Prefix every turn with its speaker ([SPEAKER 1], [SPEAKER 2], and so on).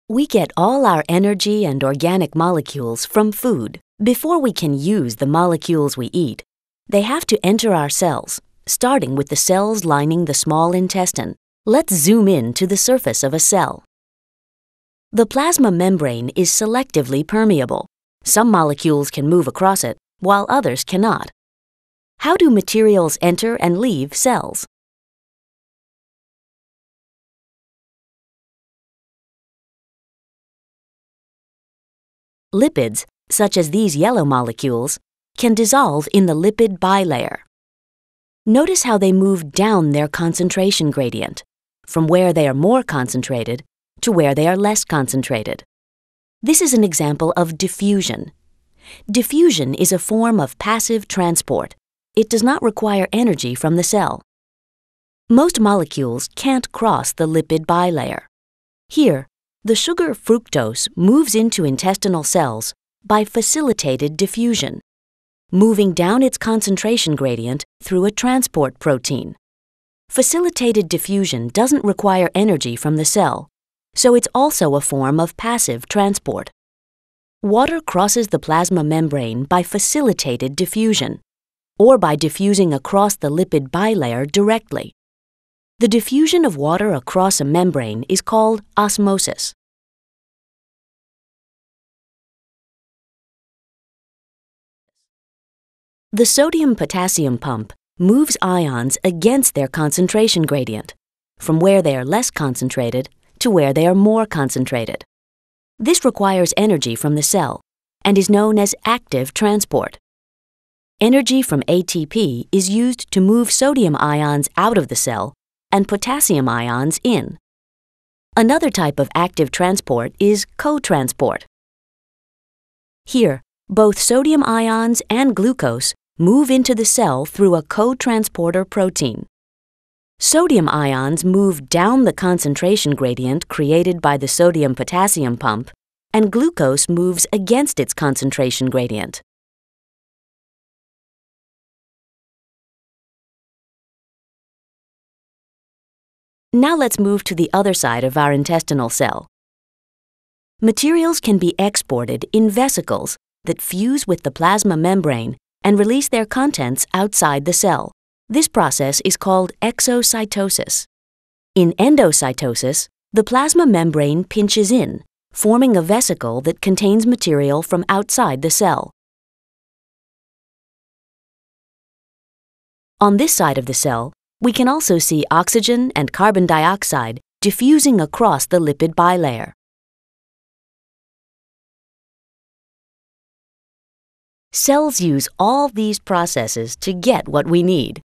[SPEAKER 1] We get all our energy and organic molecules from food. Before we can use the molecules we eat, they have to enter our cells, starting with the cells lining the small intestine. Let's zoom in to the surface of a cell. The plasma membrane is selectively permeable. Some molecules can move across it, while others cannot. How do materials enter and leave cells? Lipids, such as these yellow molecules, can dissolve in the lipid bilayer. Notice how they move down their concentration gradient, from where they are more concentrated to where they are less concentrated. This is an example of diffusion. Diffusion is a form of passive transport. It does not require energy from the cell. Most molecules can't cross the lipid bilayer. Here, the sugar fructose moves into intestinal cells by facilitated diffusion, moving down its concentration gradient through a transport protein. Facilitated diffusion doesn't require energy from the cell, so it's also a form of passive transport. Water crosses the plasma membrane by facilitated diffusion, or by diffusing across the lipid bilayer directly. The diffusion of water across a membrane is called osmosis. The sodium-potassium pump moves ions against their concentration gradient, from where they are less concentrated to where they are more concentrated. This requires energy from the cell and is known as active transport. Energy from ATP is used to move sodium ions out of the cell and potassium ions in. Another type of active transport is co-transport. Here, both sodium ions and glucose move into the cell through a co-transporter protein. Sodium ions move down the concentration gradient created by the sodium-potassium pump, and glucose moves against its concentration gradient. Now let's move to the other side of our intestinal cell. Materials can be exported in vesicles that fuse with the plasma membrane and release their contents outside the cell. This process is called exocytosis. In endocytosis, the plasma membrane pinches in, forming a vesicle that contains material from outside the cell. On this side of the cell, we can also see oxygen and carbon dioxide diffusing across the lipid bilayer. Cells use all these processes to get what we need.